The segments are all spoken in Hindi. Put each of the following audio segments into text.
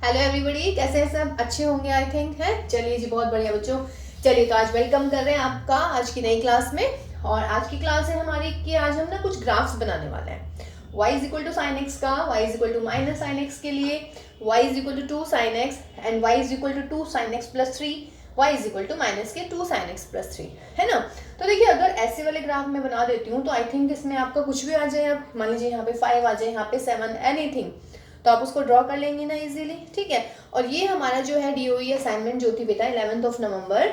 हेलो एवरीबॉडी, कैसे हैं सब? अच्छे होंगे आई थिंक है। चलिए जी, बहुत बढ़िया बच्चों। चलिए तो आज वेलकम कर रहे हैं आपका आज की नई क्लास में। और आज की क्लास है हमारी कि आज हम ना कुछ ग्राफ्स बनाने वाले हैं। y is equal to sine x का, y is equal to minus sine x के लिए, y is equal to 2 sine x and y is equal to 2 sine x plus 3, y is equal to minus के 2 साइन एक्स प्लस 3, है ना। तो देखिए, अगर ऐसे वाले ग्राफ में बना देती हूँ तो आई थिंक इसमें आपका कुछ भी आ जाए। अब मान लीजिए यहाँ पे 5 आ जाए, यहाँ पे 7, एनीथिंग, तो आप उसको ड्रॉ कर लेंगे ना इजीली, ठीक है। और ये हमारा जो है डीओई असाइनमेंट जो थी बेटा 11 नवंबर,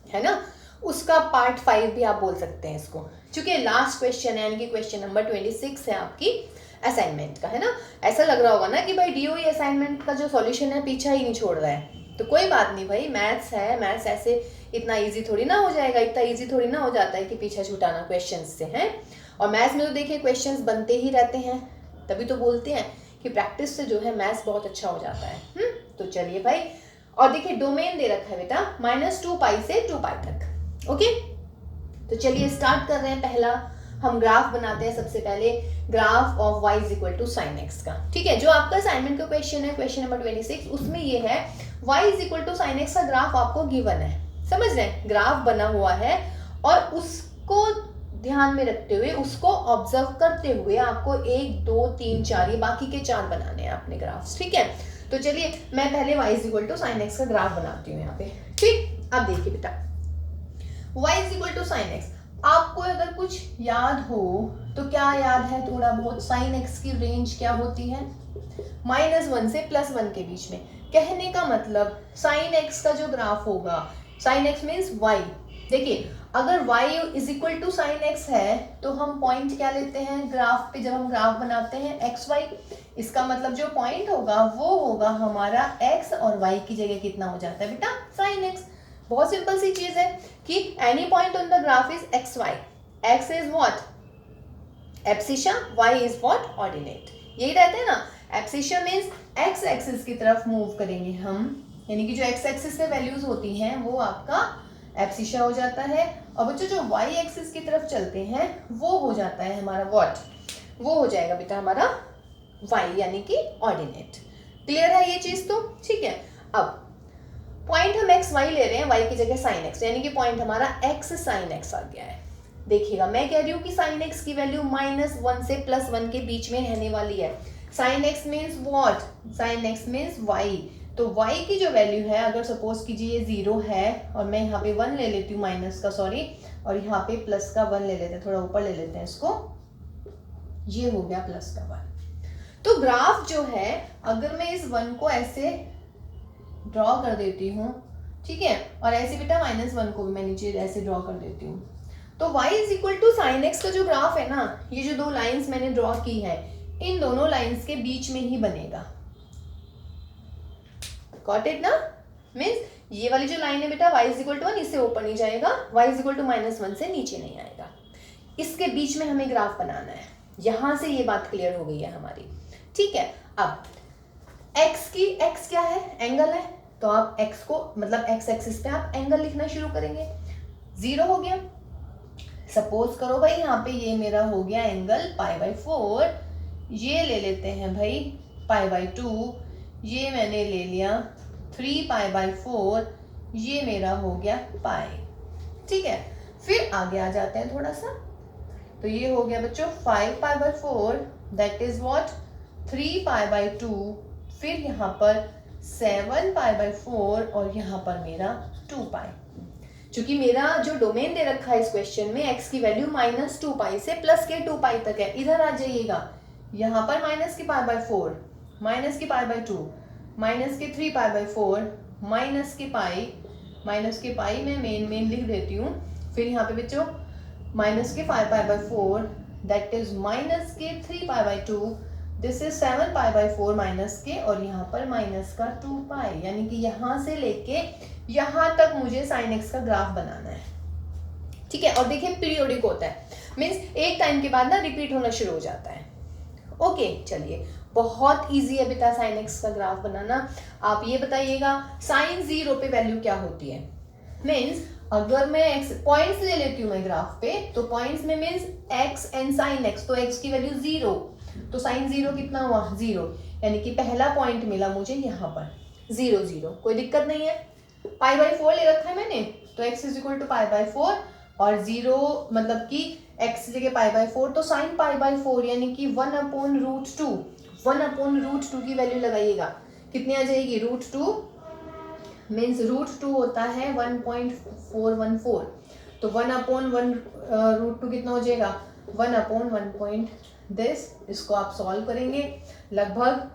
है ना, उसका पार्ट 5 भी आप बोल सकते हैं इसको, क्योंकि लास्ट क्वेश्चन है, यानी कि क्वेश्चन नंबर 26 है आपकी असाइनमेंट का, है ना। ऐसा लग रहा होगा ना कि भाई डीओई असाइनमेंट का जो सॉल्यूशन है पीछा ही नहीं छोड़ रहा है। तो कोई बात नहीं भाई, मैथ्स है, मैथ्स ऐसे इतना इजी थोड़ी ना हो जाएगा, इतना इजी थोड़ी ना हो जाता है कि पीछा छुटाना क्वेश्चन से है। और मैथ्स में तो देखिए क्वेश्चंस बनते ही रहते हैं, तभी तो बोलते हैं कि प्रैक्टिस से जो है मैथ्स बहुत अच्छा हो जाता है। तो चलिए भाई, और देखिए डोमेन दे रखा है बेटा -2π से 2π तक। ओके, तो चलिए स्टार्ट कर रहे हैं। पहला हम ग्राफ बनाते हैं। सबसे पहले graph of y is equal to sine x का, ठीक है। जो आपका असाइनमेंट का क्वेश्चन है, क्वेश्चन नंबर 26, उसमें ये है y is equal to sine x का ग्राफ आपको गिवन है, समझ रहे हैं, ग्राफ बना हुआ है और उसको ध्यान में रखते हुए, उसको ऑब्जर्व करते हुए आपको 1 2 3 4 ये बाकी के 4 बनाने हैं अपने ग्राफ्स, ठीक है। तो चलिए मैं पहले y is equal to sine x का ग्राफ बनाती हूँ यहाँ पे, ठीक। अब देखिए बेटा, y is equal to sine x, आपको अगर कुछ याद हो तो क्या याद है थोड़ा बहुत, साइन एक्स की रेंज क्या होती है? -1 से +1 के बीच में। कहने का मतलब साइन एक्स का जो ग्राफ होगा, साइन एक्स मीन्स y, देखिए अगर y is equal to sine x है तो हम पॉइंट क्या लेते हैं ग्राफ पे, जब हम ग्राफ बनाते हैं एक्स वाई, इसका मतलब जो पॉइंट होगा वो होगा हमारा x और y की जगह कितना हो जाता है बेटा, साइन एक्स। बहुत सिंपल सी चीज है कि any point on the graph is x y, x is what abscissa, y is what ordinate, यही रहते हैं ना। एब्सिशा मीन्स एक्स एक्सिस की तरफ मूव करेंगे हम, यानी कि जो एक्स एक्सिस पे वैल्यूज होती हैं वो आपका एब्सिशा हो जाता है, और बच्चों जो y एक्सिस की तरफ चलते हैं वो हो जाता है हमारा व्हाट, वो हो जाएगा बेटा हमारा y, यानी कि ऑर्डिनेट। क्लियर है ये चीज तो, ठीक है। अब पॉइंट हम एक्स वाई ले रहे हैं, y की जगह साइन एक्स, यानी कि पॉइंट हमारा x साइन एक्स आ गया है। देखिएगा मैं कह रही हूँ कि साइन एक्स की वैल्यू -1 से +1 के बीच में रहने वाली है। Sign x means what, sign x means y, तो y की जो वैल्यू है, अगर सपोज कीजिए ये 0 है और मैं यहाँ पे 1 ले लेती हूँ माइनस का, सॉरी, और यहाँ पे प्लस का 1 ले लेते हैं, थोड़ा ऊपर ले लेते हैं इसको, ये हो गया प्लस का 1। तो ग्राफ जो है, अगर मैं इस 1 को ऐसे ड्रॉ कर देती हूँ, ठीक है, और ऐसे बेटा -1 को भी मैं नीचे ऐसे ड्रॉ कर देती हूँ, तो y is equal to sine x का जो ग्राफ है ना, ये जो दो लाइंस मैंने ड्रॉ की है, इन दोनों लाइंस के बीच में ही बनेगा। गॉट इट ना, मीन्स ये वाली जो लाइन है बेटा y इज इक्वल टू 1, इससे ऊपर नहीं जाएगा, y इज इक्वल टू -1 से नीचे नहीं आएगा, इसके बीच में हमें ग्राफ बनाना है। यहां से ये बात क्लियर हो गई है हमारी, ठीक है। अब x क्या है, एंगल है, तो आप x को मतलब x एक्सिस पे आप एंगल लिखना शुरू करेंगे। 0 हो गया, सपोज करो भाई यहाँ पे ये मेरा हो गया एंगल π/4, ये ले लेते हैं भाई π/2, ये मैंने ले लिया 3π/4, ये मेरा हो गया पाई, ठीक है। फिर आगे आ जाते हैं थोड़ा सा, तो ये हो गया बच्चों 5π/4, दैट इज व्हाट 3π/2, फिर यहाँ पर 7π/4 और यहाँ पर मेरा 2π। चूंकि मेरा जो डोमेन दे रखा है इस क्वेश्चन में x की वैल्यू -2π से प्लस के 2π तक है, इधर आ जाइएगा, यहाँ पर माइनस की π/4, माइनस की π/2, माइनस के 3π/4, माइनस के पाई मैं मेन लिख देती हूँ, फिर यहाँ पे बच्चों माइनस के 5π/4, दैट इज माइनस के 3π/2, दिस इज 7π/4 माइनस के, और यहाँ पर माइनस का 2π, यानी कि यहाँ से लेके यहाँ तक मुझे साइन एक्स का ग्राफ बनाना है, ठीक है। और देखिए पीरियोडिक होता है, मीन्स एक टाइम के बाद ना रिपीट होना शुरू हो जाता है। ओके चलिए, बहुत इजी है बेटा साइन एक्स का ग्राफ बनाना। आप ये बताइएगा साइन 0 पे वैल्यू क्या होती है, मीन्स अगर मैं x पॉइंट्स ले लेती हूँ मैं ग्राफ पे, तो पॉइंट्स में means x and sine x, तो x की वैल्यू 0, तो साइन 0 कितना हुआ 0, यानी कि पहला पॉइंट मिला मुझे यहाँ पर 0 0, कोई दिक्कत नहीं है। π/4 ले रखा है मैंने, तो x इज इक्वल टू π/4 और 0 मतलब कि x जगह π/4, तो साइन π/4 यानी कि 1/√2, 1/√2 की वैल्यू लगाइएगा, कितनी आ जाएगी, √2 मीन्स √2 होता है 1.414, तो 1/1√2 कितना हो जाएगा, 1/1 दिस, इसको आप सॉल्व करेंगे लगभग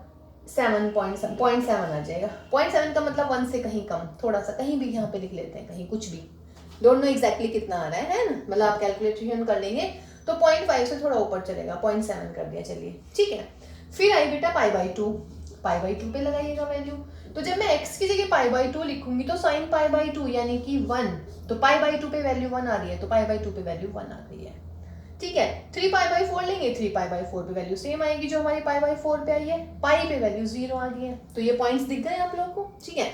7.7 आ जाएगा। 0.7 का मतलब 1 से कहीं कम, थोड़ा सा कहीं भी यहाँ पे लिख लेते हैं, कहीं कुछ भी, डोंट नो एग्जैक्टली कितना आ रहा है ना, मतलब आप कैलकुलेशन कर लेंगे तो 0.5 से थोड़ा ऊपर चलेगा, 0.7 कर दिया, चलिए ठीक है। फिर आई बेटा π/2, π/2 पे लगाइएगा वैल्यू, तो जब मैं x की जगह π/2 लिखूंगी तो sin π/2 यानी कि 1, तो π/2 पे वैल्यू 1 आ रही है, तो π/2 पे वैल्यू 1 आ गई है, ठीक है। 3π/4 लेंगे, 3π/4 पे वैल्यू सेम आएगी जो हमारी π/4 पे आई है, पाई पे वैल्यू 0 आ गई है, तो ये पॉइंट्स दिख गए आप लोगों को, ठीक है।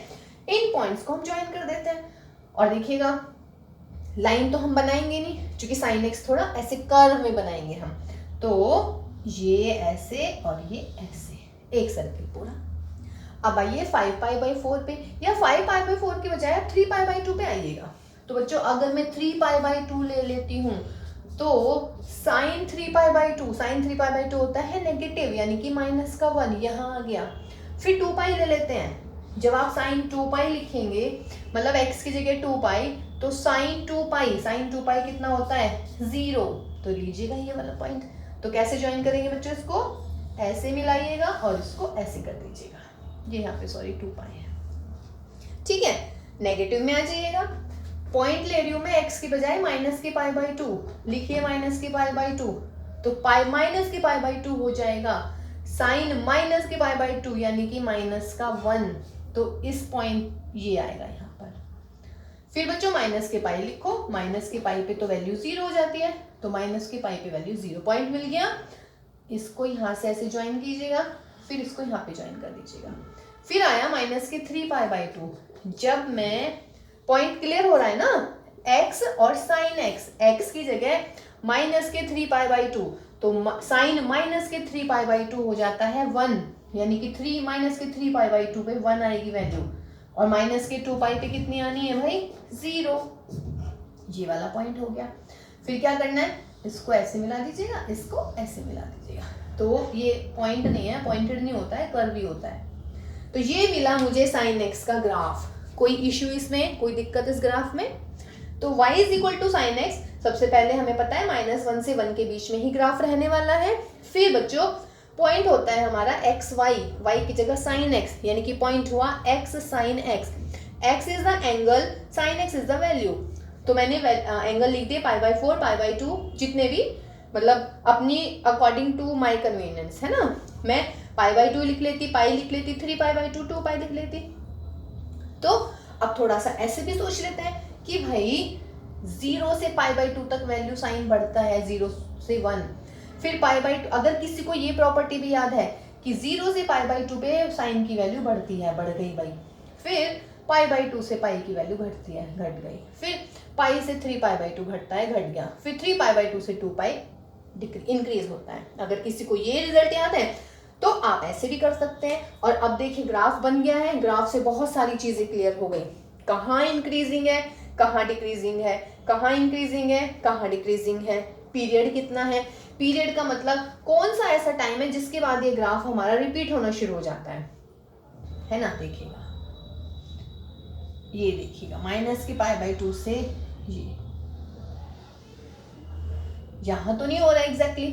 इन पॉइंट्स को हम ज्वाइन कर देते हैं और देखिएगा लाइन तो हम बनाएंगे नहीं, क्योंकि sin x थोड़ा ऐसे कर्व में बनाएंगे हम, तो ये ऐसे और ये ऐसे, एक सर्किल पूरा। अब आइए 5π/4 पे, या 5π/4 के बजाय आप 3π/2 पे आइएगा, तो बच्चों अगर मैं 3π/2 ले लेती हूँ तो sin 3π/2 होता है नेगेटिव यानी कि -1, यहाँ आ गया। फिर 2π ले लेते हैं, जब आप sin 2π लिखेंगे मतलब x की जगह 2π, तो sin 2π कितना होता है 0, तो लीजिएगा ये वाला पॉइंट। तो कैसे ज्वाइन करेंगे बच्चों, इसको ऐसे मिलाइएगा और इसको ऐसे कर दीजिएगा, ये यहाँ पे सॉरी 2π है, ठीक है। नेगेटिव में आ जाइएगा, पॉइंट ले रही हूं मैं x की बजाय -π/2, लिखिए -π/2, तो -π/2 हो जाएगा sin -π/2 यानी कि -1, तो इस पॉइंट ये आएगा यहाँ पर। फिर बच्चों -π लिखो, -π पे तो वैल्यू 0 हो जाती है, तो -π पे वैल्यू 0, पॉइंट मिल गया। इसको यहाँ से ऐसे ज्वाइन कीजिएगा, फिर इसको यहाँ पे ज्वाइन कर दीजिएगा। फिर आया -3π/2, जब मैं पॉइंट क्लियर हो रहा है ना, x और sin x की जगह -3π/2, तो sin -3π/2 हो जाता है 1, यानी कि 3 पे 1 आएगी वैल्यू, और -2π पे कितनी आनी है भाई 0, ये वाला पॉइंट हो गया। फिर क्या करना है, इसको ऐसे मिला दीजिएगा, इसको ऐसे मिला दीजिएगा, तो ये पॉइंट नहीं है, पॉइंटेड नहीं होता है, कर्व ही होता है। तो ये मिला मुझे sin x का ग्राफ, कोई इश्यू इसमें, कोई दिक्कत इस ग्राफ में। तो y is equal to sine x, सबसे पहले हमें पता है -1 से 1 के बीच में ही ग्राफ रहने वाला है। फिर बच्चों पॉइंट होता है हमारा एक्स वाई, वाई की जगह साइन एक्स, यानी कि पॉइंट हुआ x sine x, x is the angle, sine x is the value, तो मैंने एंगल लिख दिए π/4 π/2, जितने भी मतलब अपनी अकॉर्डिंग टू माई कन्वीनियंस है ना, मैं π/2 लिख लेती, पाई लिख लेती, 3π/2 2π लिख लेती। तो अब थोड़ा सा ऐसे भी सोच लेते हैं कि भाई 0 से π/2 तक वैल्यू साइन बढ़ता है, 0 से 1, फिर π/2, अगर किसी को ये प्रॉपर्टी भी याद है कि 0 से π/2 पे साइन की वैल्यू बढ़ती है, बढ़ गई भाई, फिर π/2 से पाई की वैल्यू घटती है, घट गई, फिर पाई से 3π/2 घटता है, घट गया, फिर 3π/2 से 2π इंक्रीज होता है। अगर किसी को ये रिजल्ट याद है तो आप ऐसे भी कर सकते हैं। और अब देखिए ग्राफ बन गया है, ग्राफ से बहुत सारी चीजें क्लियर हो गई, कहाँ इंक्रीजिंग है, कहाँ डिक्रीजिंग है, कहाँ इंक्रीजिंग है, कहाँ डिक्रीजिंग है, पीरियड कितना है, पीरियड का मतलब कौन सा ऐसा टाइम है जिसके बाद ये ग्राफ हमारा रिपीट होना शुरू हो जाता है ना। देखिएगा, ये देखिएगा -π/2 से ये यहाँ तो नहीं हो रहा एग्जैक्टली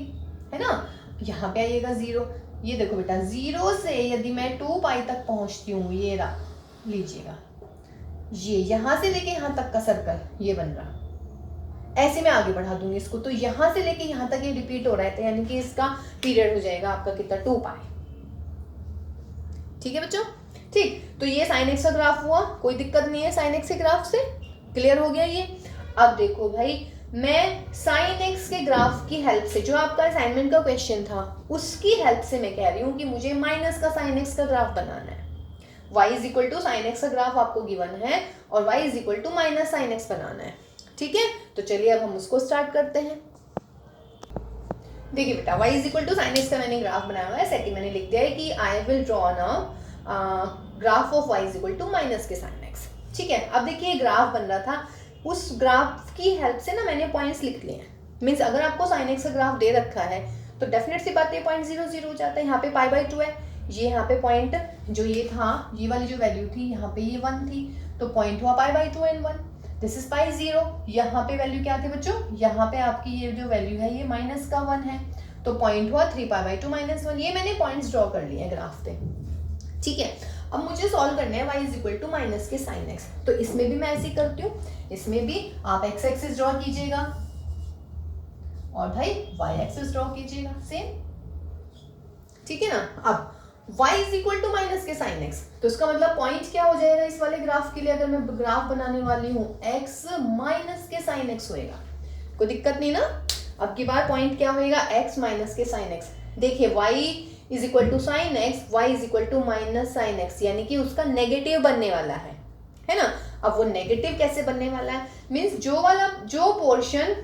है ना, यहाँ पे आइएगा 0, ये देखो बेटा 0 से यदि मैं 2π तक पहुंचती हूँ, ये रहा, लीजिएगा ये यहाँ से लेके यहाँ तक का सर्कल ये बन रहा, ऐसे मैं आगे बढ़ा दूंगी इसको, तो यहाँ से लेके यहाँ तक ये रिपीट हो रहा है, तो यानी कि इसका पीरियड हो जाएगा आपका कितना 2π। ठीक है बच्चों, ठीक, तो ये sin x का ग्राफ हुआ, कोई दिक्कत नहीं है sin x के ग्राफ से, क्लियर हो गया ये। अब देखो भाई, मैं sin x के ग्राफ की हेल्प से, जो आपका असाइनमेंट का क्वेश्चन था उसकी हेल्प से मैं कह रही हूँ कि मुझे माइनस का sin x का ग्राफ बनाना है। y is equal to sine x का ग्राफ आपको गिवन है और y is equal to minus sine x बनाना है। ठीक है, तो चलिए अब हम उसको स्टार्ट करते हैं। देखिए बेटा y is equal to sine x का मैंने ग्राफ बनाया हुआ है, सेकंड मैंने लिख दिया है कि I will draw a graph of y is equal to minus के साइन एक्स। ठीक है, अब देखिए ग्राफ बन रहा था, उस ग्राफ की हेल्प से ना मैंने पॉइंट्स लिख लिए हैं। मीन्स अगर आपको साइन एक्स का ग्राफ दे रखा है तो डेफिनेट सी बात है पॉइंट 0 0 हो जाता है। यहाँ पे पाई बाई 2 है, ये यहाँ पे पॉइंट जो ये था, ये वाली जो वैल्यू थी यहाँ पे ये 1 थी, तो पॉइंट हुआ पाई by 2 and 1। This is pi 0। यहाँ पे वैल्यू क्या थी बच्चों, यहाँ पे आपकी ये जो वैल्यू है ये माइनस का 1 है, तो पॉइंट हुआ 3 पाई बाई 2 माइनस 1। ये मैंने पॉइंट्स ड्रॉ कर लिए हैं ग्राफ पे। ठीक है, अब मुझे सॉल्व करना है y is equal to minus के साइन एक्स। तो इसमें भी मैं ऐसे ही करती हूँ, इसमें भी आप x एक्सिस ड्रॉ कीजिएगा और भाई y एक्सिस ड्रॉ कीजिएगा सेम। ठीक है ना, अब y is equal to minus के साइन एक्स, तो इसका मतलब पॉइंट क्या हो जाएगा इस वाले ग्राफ के लिए, अगर मैं ग्राफ बनाने वाली हूँ x माइनस के साइन एक्स होएगा। कोई दिक्कत नहीं ना। अब की बार पॉइंट क्या होएगा, x माइनस के साइन एक्स। देखिए y is equal to sine x, y is equal to minus sine x, यानी कि उसका नेगेटिव बनने वाला है ना। अब वो नेगेटिव कैसे बनने वाला है, मीन्स जो पोर्शन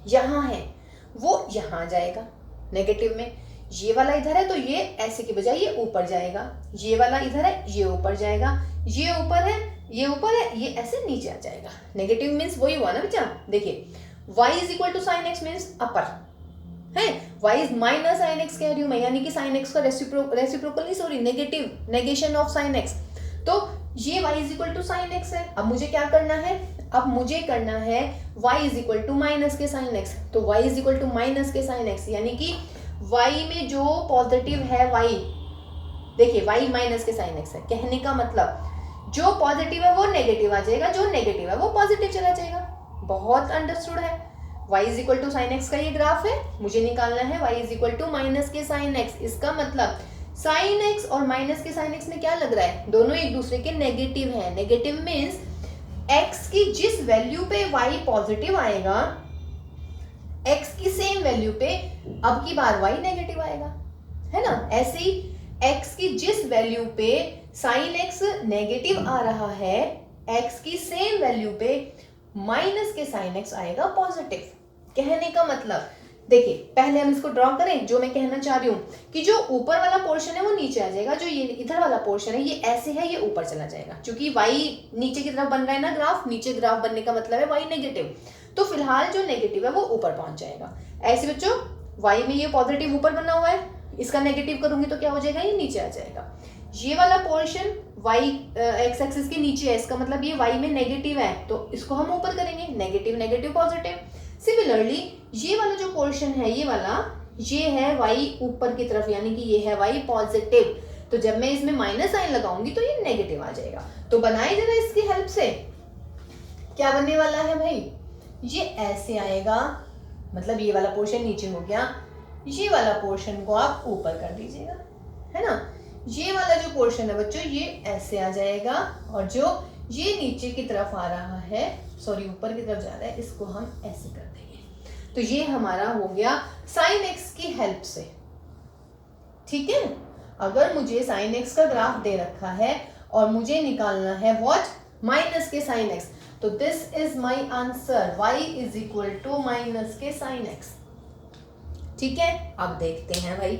यहाँ है वो यहाँ जाएगा नेगेटिव में, ये वाला इधर है तो ये ऐसे की बजाय ये ऊपर जाएगा, ये वाला इधर है ये ऊपर जाएगा, ये ऊपर है ये ऊपर है, ये ऐसे नीचे आ जाएगा। नेगेटिव मीन्स वही हुआ ना बच्चा। देखिए y is equal to sine x means upper है, y is minus sine x कह रही हूँ मैं, यानी कि साइन एक्स का रेसिप्रोकल नहीं, sorry negative, negation of sine x. तो ये y is equal to sine x है। अब मुझे क्या करना है, अब मुझे करना है y is equal to minus के साइन एक्स, तो y is equal to minus के साइन एक्स, यानी कि y में जो पॉजिटिव है y, देखिए y माइनस के साइन एक्स है, कहने का मतलब जो पॉजिटिव है वो नेगेटिव आ जाएगा, जो नेगेटिव है वो पॉजिटिव चला जाएगा। बहुत अंडरस्टूड है। y is equal to sine x का ये ग्राफ है, मुझे निकालना है y is equal to minus के साइन एक्स। इसका मतलब साइन एक्स और माइनस के साइन एक्स में क्या लग रहा है, दोनों एक दूसरे के नेगेटिव है। नेगेटिव मीन्स x की जिस वैल्यू पे y पॉजिटिव आएगा, x की सेम वैल्यू पे अब की बार y नेगेटिव आएगा, है ना। ऐसे ही x की जिस वैल्यू पे साइन x नेगेटिव आ रहा है, x की सेम वैल्यू पे माइनस के साइन x आएगा पॉजिटिव। कहने का मतलब देखिए, पहले हम इसको ड्रॉ करें। जो मैं कहना चाह रही हूँ कि जो ऊपर वाला पोर्शन है वो नीचे आ जाएगा, जो ये इधर वाला पोर्शन है ये ऐसे है, ये ऊपर चला जाएगा, क्योंकि y नीचे की तरफ बन रहा है ना ग्राफ, नीचे ग्राफ बनने का मतलब है y नेगेटिव, तो फिलहाल जो नेगेटिव है वो ऊपर पहुंच जाएगा। ऐसे बच्चों y में ये पॉजिटिव ऊपर बना हुआ है, इसका नेगेटिव करूंगी तो क्या हो जाएगा, ये नीचे आ जाएगा। ये वाला पोर्शन y एक्स एक्सिस के नीचे है, इसका मतलब ये y में नेगेटिव है, तो इसको हम ऊपर करेंगे, नेगेटिव नेगेटिव पॉजिटिव। सिमिलरली ये वाला जो पोर्शन है, ये वाला, ये है y ऊपर की तरफ, यानी कि ये है y पॉजिटिव, तो जब मैं इसमें माइनस साइन लगाऊंगी तो ये नेगेटिव आ जाएगा। तो बनाए जरा इसकी हेल्प से, क्या बनने वाला है भाई, ये ऐसे आएगा, मतलब ये वाला पोर्शन नीचे हो गया, ये वाला पोर्शन को आप ऊपर कर दीजिएगा, है ना। ये वाला जो पोर्शन है बच्चों ये ऐसे आ जाएगा, और जो ये नीचे की तरफ आ रहा है, सॉरी ऊपर की तरफ जा रहा है, इसको हम ऐसे कर देंगे। तो ये हमारा हो गया साइन एक्स की हेल्प से। ठीक है, अगर मुझे साइन एक्स का ग्राफ दे रखा है और मुझे निकालना है व्हाट, माइनस के साइन एक्स, तो this is my answer, y is equal to minus के साइन एक्स। ठीक है, अब देखते हैं भाई।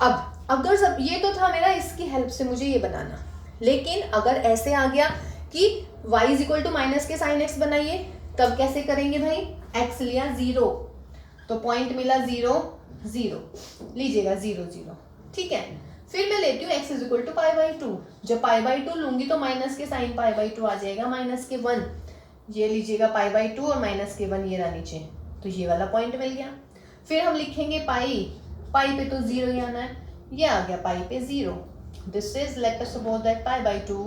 अब अगर सब ये तो था मेरा, इसकी हेल्प से मुझे ये बनाना, लेकिन अगर ऐसे आ गया कि y is equal to minus के साइन एक्स बनाइए, तब कैसे करेंगे भाई, x लिया 0 तो पॉइंट मिला 0 0, लीजिएगा 0 0। ठीक है, फिर मैं लेती हूँ x is equal to pi by 2। जब पाई बाई 2 लूंगी तो माइनस के साइन पाई बाई 2 आ जाएगा, माइनस के 1, ये लीजिएगा पाई बाई 2 और माइनस के 1 ये रहा नीचे, तो ये वाला पॉइंट मिल गया। फिर हम लिखेंगे पाई पे तो 0 ही आना है, ये आ गया पाई पे 0। This is let us suppose that pi by 2,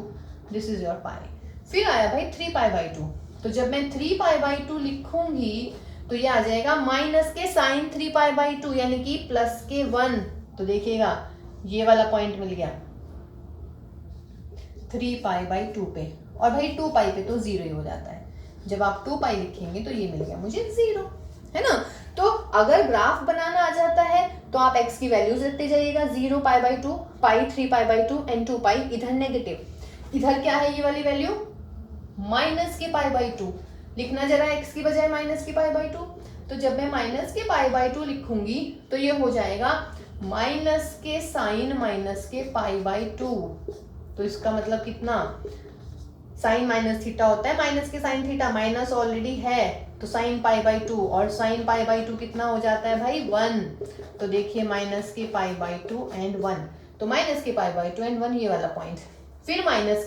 this is your pi. फिर आया भाई 3 पाई बाई 2, तो जब मैं 3 पाई बाई 2 लिखूंगी तो ये आ जाएगा माइनस के साइन 3 पाई बाई 2, यानी कि प्लस के 1। तो देखिएगा ये वाला पॉइंट मिल गया 3 पाई बाई 2 पे, और भाई 2 पाई पे तो 0 ही हो जाता है। जब आप 2 पाई लिखेंगे तो ये मिल गया मुझे 0, है ना। तो अगर ग्राफ बनाना आ जाता है तो आप x की वैल्यूज रखते जाइएगा, 0 पाई by 2, pi 3 pi by 2 and 2 पाई, इधर नेगेटिव, इधर क्या है ये वाली वैल्यू, माइनस के पाई बाई 2, लिखना जरा x की बजाय माइनस की पाई बाई 2, तो जब मैं माइनस के पाई बाई 2 लिखूंगी तो ये हो जाएगा माइनस के साइन माइनस के पाई बाई 2। तो इसका मतलब कितना, साइन माइनस थीटा होता है माइनस के साइन थीटा, माइनस ऑलरेडी है तो साइन पाई बाई 2, और साइन पाई बाई 2 कितना हो जाता है भाई 1। तो देखिए माइनस के पाई बाई 2 एंड 1, तो माइनस के पाई बाई 2 एंड 1 ये वाला पॉइंट। फिर माइनस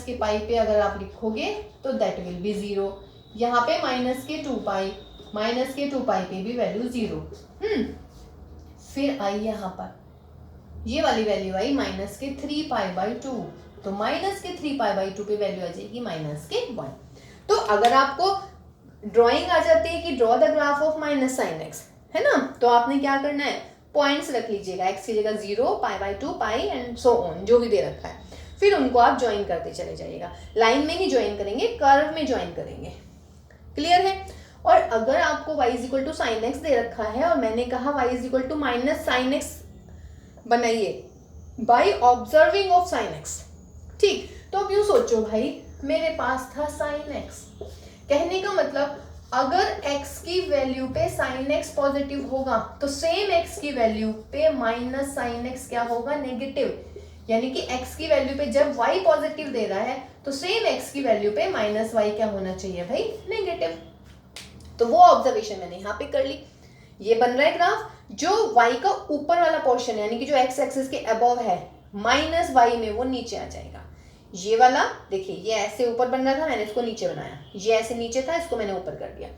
के पाई पे अगर आप लिखोगे तो दैट विल बी 0। यहाँ पे माइनस के 2 पाई पे भी वैल्यू 0। फिर आई यहाँ पर ये वाली वैल्यू आई माइनस के 3 पाई बाई 2, तो माइनस के 3 पाई बाई 2 पे वैल्यू आ जाएगी माइनस के 1। तो अगर आपको ड्राइंग आ जाती है कि draw the graph of minus sine x, है ना, तो आपने क्या करना है, पॉइंट्स रख लीजिएगा, एक्स की जगह 0, पाई by 2, pi and so on, जो भी दे रखा है। फिर उनको आप ज्वाइन करते चले जाइएगा, लाइन में नहीं ज्वाइन करेंगे, कर्व में ज्वाइन करेंगे। क्लियर है। और अगर आपको y is equal to sine x दे रखा है और मैंने कहा y is equal to minus sine x बनाइए by observing of sine x, ठीक। तो अब यूं सोचो भाई, मेरे पास था साइन एक्स, कहने का मतलब अगर x की वैल्यू पे साइन एक्स पॉजिटिव होगा तो सेम x की वैल्यू पे माइनस साइन एक्स क्या होगा, नेगेटिव। यानी कि x की वैल्यू पे जब y पॉजिटिव दे रहा है तो सेम x की वैल्यू पे माइनस y क्या होना चाहिए भाई, नेगेटिव। तो वो ऑब्जर्वेशन मैंने यहाँ पे कर ली। ये बन रहा है ग्राफ, जो y का ऊपर वाला पोर्शन यानी कि जो x एक्सिस के अबव है माइनस y में वो नीचे आ जाएगा। ये वाला देखिए, ये ऐसे ऊपर बन रहा था, मैंने इसको नीचे बनाया, ये ऐसे नीचे था, इसको मैंने ऊपर कर दिया,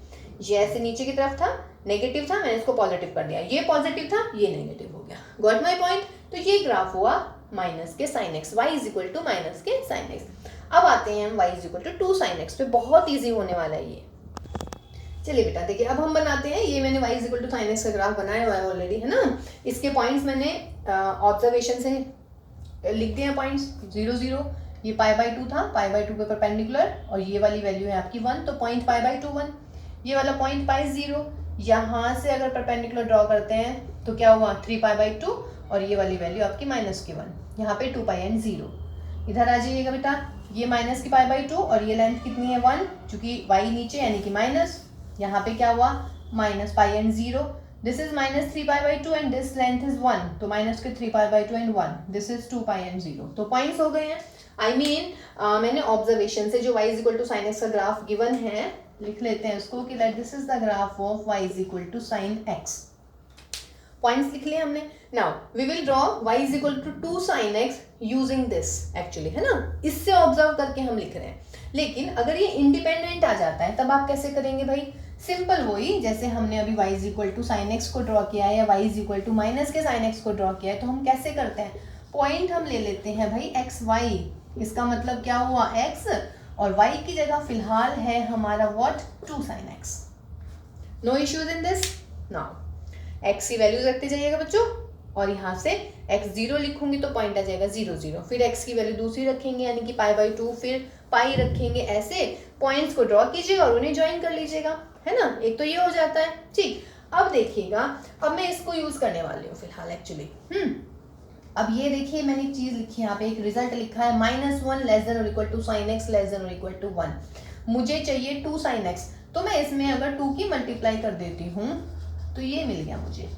ये ऐसे नीचे की तरफ था, नेगेटिव था, मैंने इसको पॉजिटिव कर दिया, ये पॉजिटिव था, ये नेगेटिव हो गया। Got my point. तो ये ग्राफ हुआ माइनस के sine x, y is equal to minus के साइन एक्स। अब आते हैं हम y is equal to 2 sine x पे, बहुत ईजी होने वाला है ये। चलिए बेटा देखिए, अब हम बनाते हैं, ये मैंने y is equal to sine x का ग्राफ बनाया हुआ है ऑलरेडी, है ना। इसके पॉइंट्स मैंने ऑब्जर्वेशन से लिख दिए हैं पॉइंट्स, 0 0, ये पाई बाई 2 था, पाई बाई 2 पे परपेंडिकुलर, और ये वाली वैल्यू है आपकी 1, तो पॉइंट पाई बाई 2 1, ये वाला पॉइंट पाई 0। यहाँ से अगर परपेंडिकुलर ड्रॉ करते हैं तो क्या हुआ 3 पाई बाई 2, और ये वाली वैल्यू आपकी माइनस की 1, यहाँ पे 2 पाई एंड 0। इधर आ जाइएगा बेटा, ये माइनस की पाई बाई 2 और ये लेंथ कितनी है 1, चूंकि y नीचे यानी कि माइनस, यहाँ पे क्या हुआ minus pi and 0, this is minus 3 pi by 2 and this length is 1, तो माइनस के 3 पाई by 2 and 1, this is 2 pi and 0। तो पॉइंट्स हो गए हैं। आई मीन मैंने ऑब्जर्वेशन से जो y is equal to sine x का ग्राफ गिवन है, लिख लेते हैं उसको कि that this is the graph of y is equal to sine x. Points लिख लिए हमने। Now we will draw y is equal to 2 sine x using this, actually, है ना, इससे ऑब्जर्व करके हम लिख रहे हैं। लेकिन अगर ये इंडिपेंडेंट आ जाता है तब आप कैसे करेंगे भाई, सिंपल वही जैसे हमने अभी y is equal to sine x को ड्रॉ किया है या y is equal to minus के साइन एक्स को ड्रॉ किया है, तो हम कैसे करते हैं, पॉइंट हम ले लेते हैं भाई एक्स वाई, इसका मतलब क्या हुआ x, और y की जगह फिलहाल है हमारा what 2 sine x. No issues in this. Now x की वैल्यूज रखते जाइएगा बच्चों, और यहाँ से x 0 लिखूंगी तो पॉइंट आ जाएगा 0 0, फिर x की वैल्यू दूसरी रखेंगे यानी कि पाई बाई 2, फिर पाई रखेंगे, ऐसे पॉइंट्स को ड्रॉ कीजिएगा और उन्हें ज्वाइन कर लीजिएगा, है ना। एक तो ये हो जाता है, ठीक। अब देखिएगा, अब मैं इसको यूज करने वाली हूँ फिलहाल एक्चुअली। अब ये देखिए, मैंने एक चीज लिखी है यहाँ पे, एक रिजल्ट लिखा है -1 लेस देन और equal to sine x less than और इक्वल टू 1। मुझे चाहिए 2 साइन एक्स, तो मैं इसमें अगर 2 की मल्टीप्लाई कर देती हूँ तो ये मिल गया मुझे,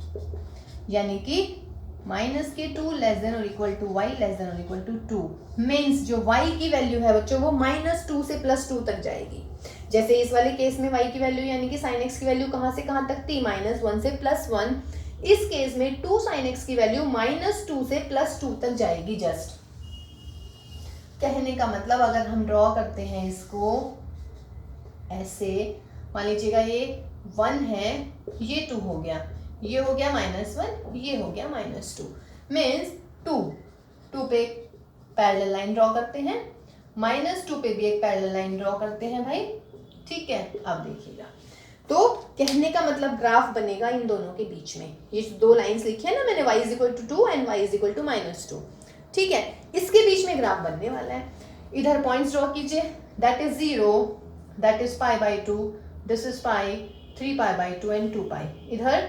यानी कि माइनस के 2 लेस देन और equal to y less than और इक्वल टू 2। मीन्स जो y की वैल्यू है बच्चों वो -2 से +2 तक जाएगी। जैसे इस वाले केस में y की वैल्यू यानी कि sin x की वैल्यू कहाँ से कहाँ तक थी, -1 से +1। इस केस में 2 sin x की वैल्यू -2 से +2 तक जाएगी। जस्ट कहने का मतलब अगर हम ड्रॉ करते हैं इसको ऐसे, मान लीजिएगा ये 1 है, ये 2 हो गया, ये हो गया -1, ये हो गया -2, मीन्स 2 पे पैरेलल लाइन ड्रॉ करते हैं, -2 पे भी एक पैरेलल लाइन ड्रॉ करते हैं भाई, ठीक है। अब देखिएगा, तो कहने का मतलब ग्राफ बनेगा इन दोनों के बीच में, ये 2 लाइंस लिखी है ना मैंने, y is equal to 2 and y is equal to -2, ठीक है। इसके बीच में ग्राफ बनने वाला है। इधर पॉइंट्स ड्रॉ कीजिए, that is 0, that is pi by 2, this is pi, 3 pi by 2 and 2 पाई। इधर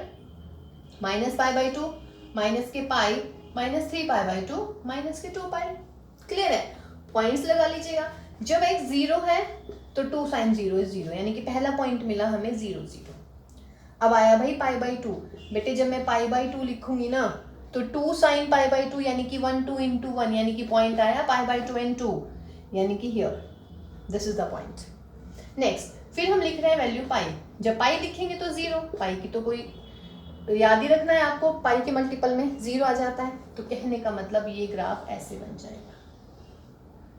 माइनस पाई बाई 2, माइनस के पाई, -3 पाई बाई 2, माइनस के 2 पाई। क्लियर है। पॉइंट्स लगा लीजिएगा। जब x 0 है तो 2 साइन 0 इज 0, यानी कि पहला पॉइंट मिला हमें 0 0। अब आया भाई पाई बाई 2। बेटे जब मैं पाई बाई 2 लिखूंगी ना तो 2 साइन पाई बाई 2 यानी कि 1 2 इंटू 1 यानी कि पॉइंट आया पाई बाई 2 एंड 2 यानी कि here this is the point. Next फिर हम लिख रहे हैं वैल्यू पाई। जब पाई लिखेंगे तो 0, पाई की तो कोई याद ही रखना है आपको, पाई के मल्टीपल में 0 आ जाता है। तो कहने का मतलब ये ग्राफ ऐसे बन जाएगा।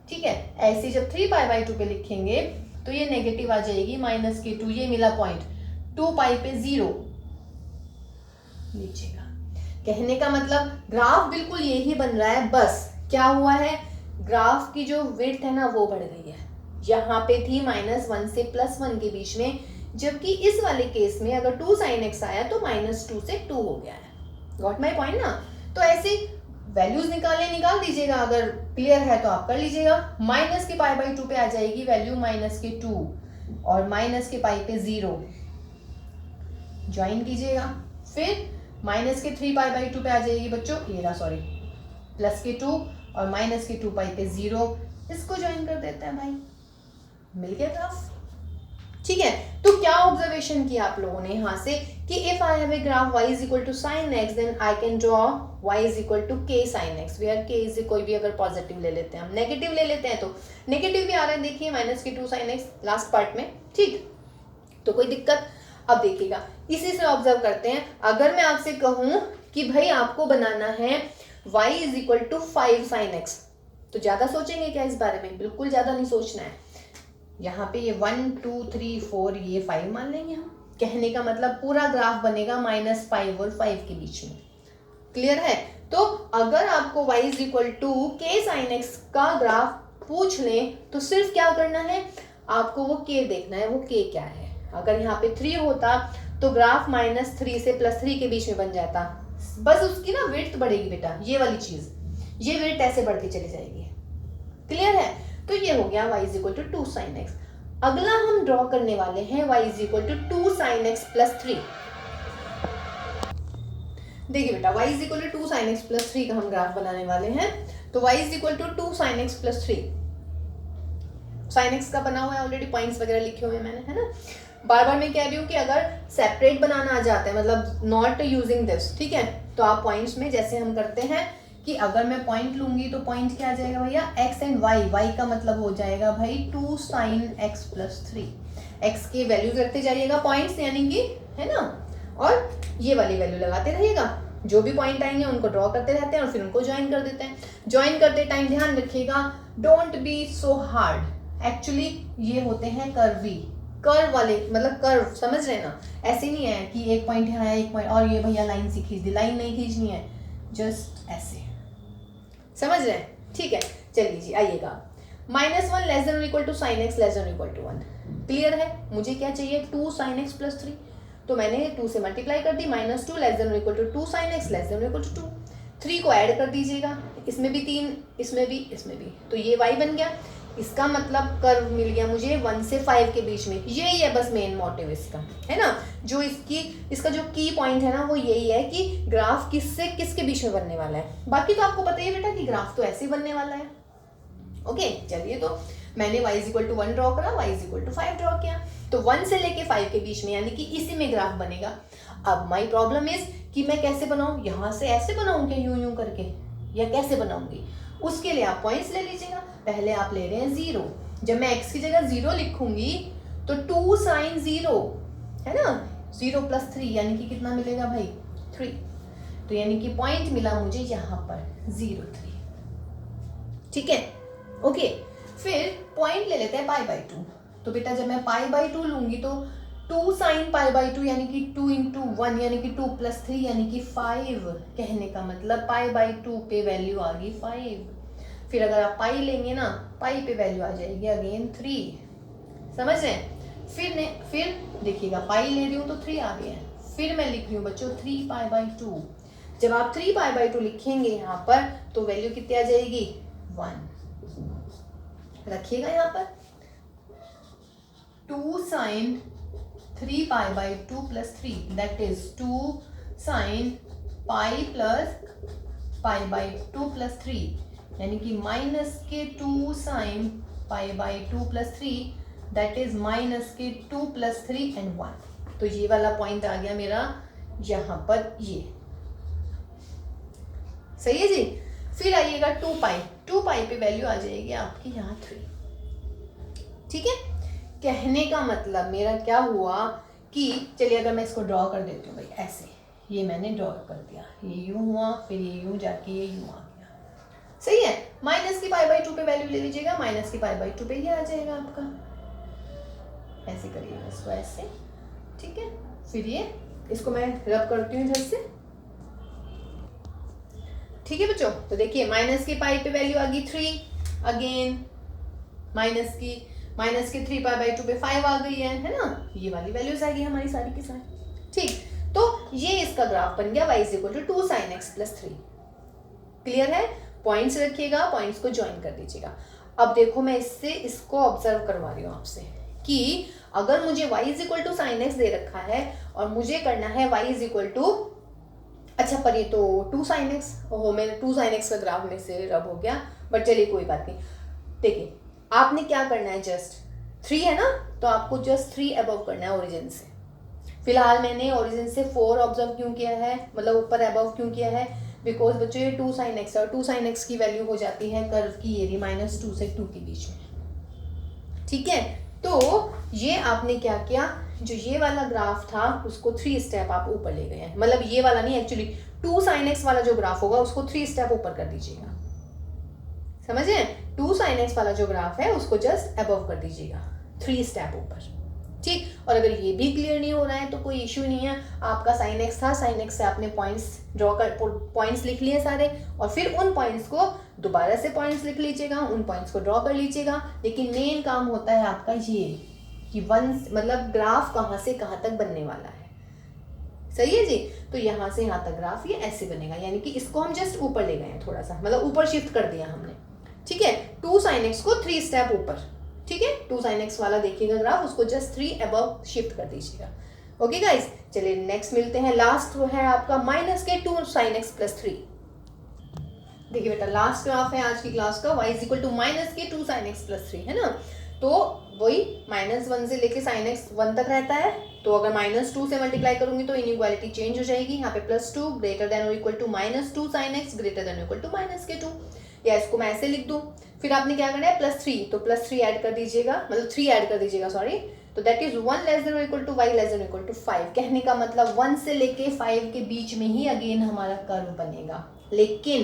ठीक है, ऐसे जब 3 पाई बाई 2 पे लिखेंगे तो ये नेगेटिव आ जाएगी -2, ये मिला पॉइंट 2 पाई पे 0 नीचे का। कहने का मतलब ग्राफ बिल्कुल यही बन रहा है, बस क्या हुआ है ग्राफ की जो विड्थ है ना वो बढ़ गई है। यहाँ पे थी -1 से +1 के बीच में, जबकि इस वाले केस में अगर 2 sin x आया तो -2 से 2 हो गया है। गॉट माई पॉइंट ना। तो ऐसे वैल्यूज निकाल दीजिएगा, अगर क्लियर है तो आप कर लीजिएगा। माइनस के पाई बाई 2 पे आ जाएगी वैल्यू -2 और माइनस के पाई पे 0 ज्वाइन कीजिएगा। फिर -3 पाई बाई 2 पे आ जाएगी बच्चों, ये रहा सॉरी, +2 और -2 पाई पे 0, इसको ज्वाइन कर देते हैं भाई, मिल गया ग्राफ। ठीक है, तो क्या ऑब्जर्वेशन किया आप लोगों ने यहाँ से कि if I have a graph y is equal to sin x then I can draw y is equal to k sin x, where k is कोई भी अगर पॉजिटिव ले लेते हैं, हम नेगेटिव ले लेते हैं तो नेगेटिव भी आ रहा है, देखिए -2 sin x लास्ट पार्ट में। ठीक, तो कोई दिक्कत। अब देखिएगा इसी से ऑब्जर्व करते हैं, अगर मैं आपसे कहूँ कि भाई आपको बनाना है y is equal to 5 sin x, तो ज्यादा सोचेंगे क्या इस बारे में? बिल्कुल ज्यादा नहीं सोचना है। यहाँ पे ये 1 2 3 4 ये 5 मान लेंगे हम। कहने का मतलब पूरा ग्राफ बनेगा -5 और 5 के बीच में। क्लियर है? तो अगर आपको y is equal to k sin x का ग्राफ पूछ लें तो सिर्फ क्या करना है, आपको वो k देखना है, वो k क्या है। अगर यहाँ पे 3 होता तो ग्राफ -3 से +3 के बीच में बन जाता, बस उसकी ना विड्थ बढ़ेगी बेटा, ये वाली चीज, ये विड्थ ऐसे बढ़ती चली जाएगी। क्लियर है? तो ये हो गया y is equal to 2 sin x। अगला हम ड्रॉ करने वाले हैं y is equal to 2 sin x plus 3। देखिए बेटा y is equal to 2 sin x plus 3 का हम ग्राफ बनाने वाले हैं। तो y is equal to 2 sin x plus 3, sin x का बना हुआ है ऑलरेडी, पॉइंट्स वगैरह लिखे हुए हैं मैंने, है ना। बार बार मैं कह रही हूँ कि अगर सेपरेट बनाना आ जाता है, मतलब नॉट यूजिंग दिस, ठीक है, तो आप पॉइंट्स में जैसे हम करते हैं कि अगर मैं पॉइंट लूंगी तो पॉइंट क्या आ जाएगा भैया, x एंड y का मतलब हो जाएगा भाई 2 sin x प्लस 3। x की वैल्यूज रखते जाइएगा पॉइंट्स यानी कि, है ना, और ये वाली वैल्यू लगाते रहिएगा, जो भी पॉइंट आएंगे उनको ड्रॉ करते रहते हैं और फिर उनको ज्वाइन कर देते हैं। ज्वाइन करते टाइम ध्यान रखिएगा, don't be so hard. Actually ये होते हैं कर्व वाले, मतलब कर्व, समझ रहे ना, ऐसे नहीं है कि एक पॉइंट यहाँ है एक पॉइंट और ये भैया लाइन से खींच दी, लाइन नहीं खींचनी है, जस्ट ऐसे, समझ रहे हैं? ठीक है, चलिए जी आइएगा। -1 लेस देन और equal to sin x less than और इक्वल टू 1। क्लियर है? मुझे क्या चाहिए, 2 sin x प्लस 3, तो मैंने 2 से मल्टीप्लाई कर दी, -2 लेस देन और equal to 2 sin x less than और इक्वल टू 2। 3 को ऐड कर दीजिएगा, इसमें भी 3, इसमें भी, तो ये y बन गया। इसका मतलब कर्व मिल गया मुझे 1 से 5 के बीच में। यही है बस मेन मोटिव इसका, है ना, जो इसका जो की पॉइंट है ना वो यही है कि ग्राफ किससे किसके बीच में बनने वाला है। बाकी तो आपको पता ही है बेटा कि ग्राफ तो ऐसे ही बनने वाला है। ओके, चलिए, तो मैंने y is equal to 1 draw करा, y is equal to 5 draw किया, तो 1 से लेके 5 के बीच में, यानी कि इसी में ग्राफ बनेगा। अब माई प्रॉब्लम इज कि मैं कैसे बनाऊं, यहाँ से ऐसे बनाऊं क्या, यूं करके, या कैसे बनाऊंगी? उसके लिए आप पॉइंट्स ले लीजिएगा। पहले आप ले रहे हैं 0, जब मैं x की जगह 0 लिखूंगी तो 2 sin 0, है ना, 0 प्लस 3 यानी कि कितना मिलेगा भाई, 3। तो यानी कि पॉइंट मिला मुझे यहाँ पर 0 3। ठीक है, ओके। फिर पॉइंट ले लेते हैं पाई बाई 2। तो बेटा जब मैं पाई बाई 2 लूंगी तो 2 sin पाई बाई 2 यानी कि 2 इंटू 1 यानी कि 2 प्लस 3 यानी कि 5। कहने का मतलब पाई बाई 2 पे वैल्यू आ गई 5। फिर अगर आप पाई लेंगे ना, पाई पे वैल्यू आ जाएगी अगेन 3। समझ रहे हैं? फिर देखिएगा, पाई ले रही हूँ तो 3 आ गया है। फिर मैं लिख रही हूँ बच्चों 3 पाई बाई 2। जब आप 3 पाई बाई 2 लिखेंगे यहाँ पर तो वैल्यू कितनी आ जाएगी, 1। रखिएगा यहाँ पर 2 sin 3 pi by 2 plus 3, that is 2 sin pi plus pi by 2 plus 3, यानी कि -2 sin pi by 2 plus 3, that is -2 plus 3 and 1। तो ये वाला पॉइंट आ गया मेरा यहाँ पर, ये सही है जी। फिर आइएगा 2 पाई पे वैल्यू आ जाएगी आपकी यहाँ 3। ठीक है, कहने का मतलब मेरा क्या हुआ कि चलिए अगर मैं इसको ड्रॉ कर देती हूँ भाई, ऐसे ये मैंने ड्रॉ कर दिया, ये यूं हुआ, फिर ये यूं जाके ये यूं आ गया, सही है। माइनस की π/2 पे वैल्यू ले लीजिएगा, माइनस की π/2 पे ये आ जाएगा आपका, ऐसे करिएगा इसको ऐसे, ठीक है। फिर ये इसको मैं रब करती हूँ इधर से, ठीक है बच्चों। तो देखिए माइनस की पाई पे वैल्यू आ गई 3, अगेन माइनस की 3π/2 पे 5 आ गई है ना, ये वाली वैल्यूज आएगी हमारी सारी की सारी। ठीक, तो ये इसका ग्राफ बन गया y = 2 sin x + 3। क्लियर है, पॉइंट्स रखिएगा, पॉइंट्स को ज्वाइन कर दीजिएगा। अब देखो मैं इससे इसको ऑब्जर्व करवा रही हूँ आपसे कि अगर मुझे y = sin x दे रखा है और मुझे करना है y अच्छा पर ये तो 2 sin x, ओहो मेरे 2 sin x का ग्राफ में से रब हो गया, बट चलिए कोई बात नहीं। देखिए आपने क्या करना है, जस्ट 3 है ना, तो आपको जस्ट 3 अबव करना है ओरिजिन से। फिलहाल मैंने ओरिजिन से 4 ऑब्जर्व क्यों किया है, मतलब ऊपर अबव क्यों किया है, बिकॉज बच्चों ये 2 sin x है और 2 sin x की वैल्यू हो जाती है कर्व की ये -2 से 2 के बीच में। ठीक है, तो ये आपने क्या किया, जो ये वाला ग्राफ था उसको 3 स्टेप आप ऊपर ले गए हैं, मतलब ये वाला नहीं, एक्चुअली 2 sin x वाला जो ग्राफ होगा उसको 3 स्टेप ऊपर कर दीजिएगा, समझे। 2 sin x वाला जो ग्राफ है उसको जस्ट अबव कर दीजिएगा 3 स्टेप ऊपर, ठीक। और अगर ये भी क्लियर नहीं हो रहा है तो कोई इश्यू नहीं है, आपका sin x था, sin x से आपने पॉइंट्स लिख लिए सारे, और फिर उन पॉइंट्स को दोबारा से पॉइंट्स लिख लीजिएगा, उन पॉइंट्स को ड्रॉ कर लीजिएगा। लेकिन मेन काम होता है आपका ये कि मतलब ग्राफ कहाँ से कहाँ तक बनने वाला है, सही है जी। तो यहाँ से यहाँ तक ग्राफ ये ऐसे बनेगा, यानी कि इसको हम जस्ट ऊपर ले गए हैं थोड़ा सा, मतलब ऊपर शिफ्ट कर दिया हमने, ठीक है। 2 sin x को 3 स्टेप ऊपर, ठीक है। 2 sin x वाला देखिएगा ग्राफ, उसको जस्ट 3 अबव शिफ्ट कर दीजिएगा। ओके गाइस, चलिए नेक्स्ट मिलते हैं। लास्ट वो है आपका -2 sin x + 3। देखिए बेटा लास्ट ग्राफ है आज की क्लास का, y = -2 sin x + 3 है ना। तो वही -1 से लेके sin x 1 तक रहता है, तो अगर -2 से मल्टीप्लाई करूंगी तो इनइक्वालिटी चेंज हो जाएगी, यहाँ पे +2 > -2 sin x > -2, या इसको मैं ऐसे लिख दूं। फिर आपने क्या करना है, +3, तो +3 ऐड कर दीजिएगा, मतलब 3 ऐड कर दीजिएगा, सॉरी। तो दैट इज 1 < y < 5। कहने का मतलब 1 से लेके 5 के बीच में ही अगेन हमारा कर्व बनेगा, लेकिन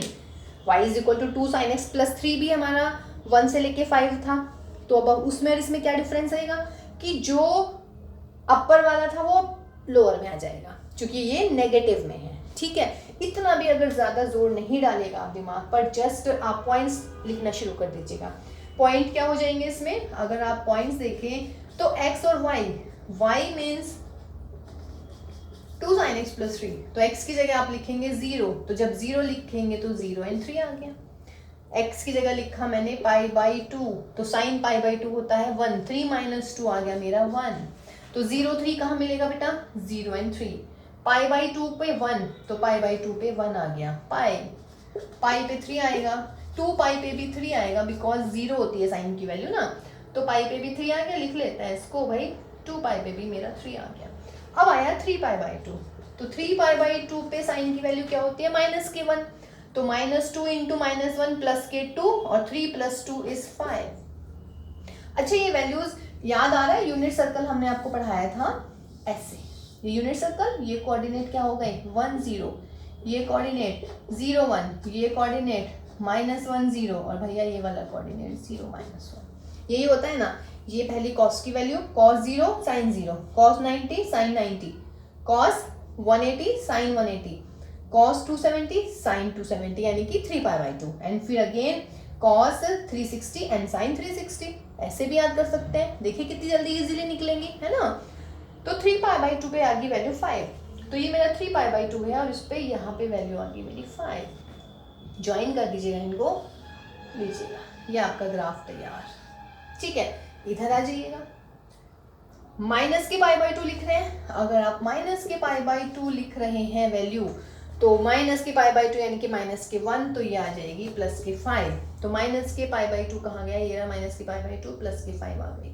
y = 2 sin x + 3 भी हमारा 1 से लेके 5 था। तो अब उसमें और इसमें क्या डिफरेंस आएगा कि जो अपर वाला था वो लोअर में आ जाएगा, क्योंकि ये नेगेटिव में है, ठीक है। इतना भी अगर ज़्यादा जोर नहीं डालेगा आप दिमाग पर, जस्ट आप पॉइंट्स लिखना शुरू कर दीजिएगा। पॉइंट क्या हो जाएंगे इसमें, अगर आप पॉइंट्स देखें तो x और y मीन्स 2 sin x + 3, तो x की जगह आप लिखेंगे 0, तो जब 0 लिखेंगे तो 0 and 3 आ गया। x की जगह लिखा मैंने π/2, तो sin π/2 होता है 1, 3 - 2 आ गया मेरा 1, तो 0 3 कहाँ मिलेगा बेटा, 0 and 3। π/2 पे 1, तो π/2 पे 1 आ गया, पाई पे 3 आएगा, 2 पाई पे भी 3 आएगा, बिकॉज 0 होती है साइन की वैल्यू ना, तो पाई पे भी 3 आ गया, लिख लेते हैं इसको भाई, 2 पाई पे भी मेरा 3 आ गया। अब आया 3π/2, तो 3π/2 पे साइन की वैल्यू क्या होती है, -1, तो -2 × -1 + 2, और 3 + 2 = 5। अच्छा ये वैल्यूज याद आ रहा है, यूनिट सर्कल हमने आपको पढ़ाया था ऐसे, ये यूनिट सर्कल, ये कोऑर्डिनेट क्या हो गए 1 0, ये कोऑर्डिनेट 0 1, ये कोऑर्डिनेट -1 0, और भैया ये वाला कोऑर्डिनेट 0 -1। यही होता है ना, ये पहली cos की value cos 0 sin 0, cos 90 sin 90, cos 180 sin 180, cos 270 sin 270, यानी कि 3π/2, एंड फिर अगेन cos 360 एंड sin 360। ऐसे भी याद कर सकते हैं, देखिए कितनी जल्दी इजीली निकलेंगी, है ना। तो 3π/2 पे आ गई वैल्यू 5, तो ये मेरा 3π/2 है, और इस पे यहाँ पे वैल्यू आ गई मेरी 5। ज्वाइन कर दीजिएगा इनको, लीजिएगा ये आपका ग्राफ तैयार, ठीक है। इधर आ जाइएगा, -π/2 लिख रहे हैं, अगर आप -π/2 लिख रहे हैं वैल्यू, तो -π/2 यानी कि -1, तो ये आ जाएगी +5, तो -π/2 कहाँ गया, ये रहा -π/2 +5 आ गई,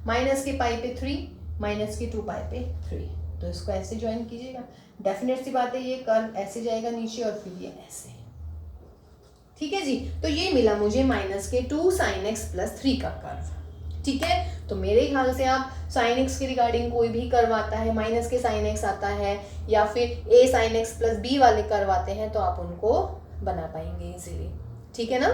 -π पे 3, -2π पे 3, तो इसको ऐसे ज्वाइन कीजिएगा। डेफिनेट सी बात है, ये कर्व ऐसे जाएगा नीचे और फिर ये ऐसे। ठीक है जी, तो ये मिला मुझे -2 sin x + 3 का कर्व। ठीक है, तो मेरे ख्याल से आप sin x के रिगार्डिंग कोई भी कर्व आता है, के sin x आता है या फिर a sin x + b वाले कर्व आते हैं, तो आप उनको बना पाएंगे इजीली। ठीक है ना।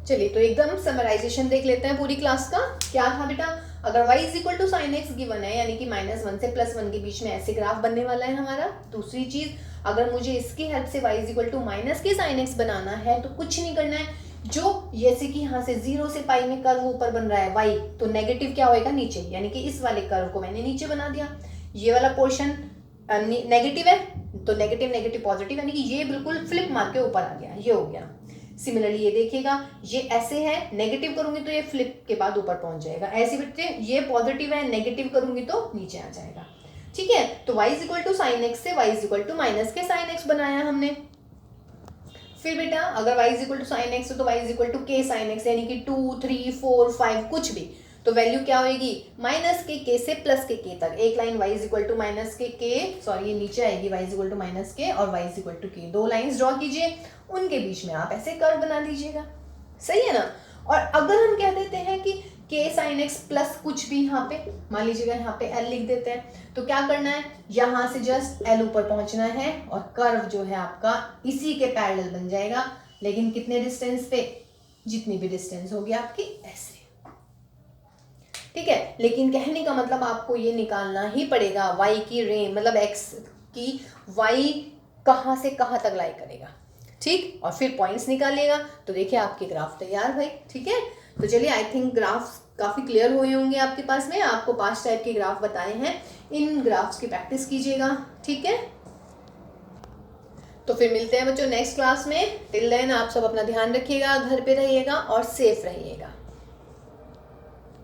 चलिए तो एकदम समराइजेशन देख लेते हैं पूरी क्लास का। क्या था बेटा, अगर y = sin x गिवन है, यानी कि -1 से +1 के बीच में ऐसे ग्राफ बनने वाला है हमारा। दूसरी चीज, अगर मुझे इसकी हेल्प से y = के sin x बनाना है तो कुछ नहीं करना है, जो जैसे कि यहाँ से 0 से पाई में कर्व ऊपर बन रहा है y, तो नेगेटिव क्या होएगा नीचे, यानी कि इस वाले कर्व को मैंने नीचे बना दिया। ये वाला पोर्शन नेगेटिव है तो नेगेटिव नेगेटिव पॉजिटिव, यानी कि ये बिल्कुल फ्लिप मार के ऊपर आ गया, ये हो गया। सिमिलरली ये देखिएगा, ये ऐसे है, नेगेटिव करूंगी तो ये फ्लिप के बाद ऊपर पहुंच जाएगा। ऐसे बच्चे ये पॉजिटिव है, नेगेटिव करूंगी तो नीचे आ जाएगा। ठीक है, तो y = sin x से y = के sin x बनाया हमने। फिर बेटा अगर y = sin x तो y = k sin x, यानी कि 2, 3, 4, 5 कुछ भी, तो वैल्यू क्या होगी, -k से +k तक। एक लाइन y = -k, सॉरी ये नीचे आएगी, y = -k और y = k, दो लाइंस ड्रॉ कीजिए, उनके बीच में आप ऐसे कर्व बना दीजिएगा। सही है ना। और अगर हम कह देते हैं कि k sin x प्लस कुछ भी, यहाँ पे मान लीजिएगा, यहाँ पे l लिख देते हैं, तो क्या करना है, यहाँ से जस्ट l ऊपर पहुंचना है और कर्व जो है आपका इसी के पैरेलल बन जाएगा। लेकिन कितने डिस्टेंस पे, जितनी भी डिस्टेंस होगी आपकी, ऐसे। ठीक है, लेकिन कहने का मतलब आपको ये निकालना ही पड़ेगा y की रेंज, मतलब x की y कहाँ से कहाँ तक लाई करेगा। ठीक, और फिर पॉइंट्स निकालिएगा, तो देखिए आपके ग्राफ तैयार भाई। ठीक है, तो चलिए आई थिंक ग्राफ्स काफ़ी क्लियर हुए होंगे आपके पास में। आपको 5 टाइप के ग्राफ बताए हैं, इन ग्राफ्स की प्रैक्टिस कीजिएगा। ठीक है, तो फिर मिलते हैं बच्चों नेक्स्ट क्लास में। टिल देन आप सब अपना ध्यान रखिएगा, घर पे रहिएगा और सेफ रहिएगा।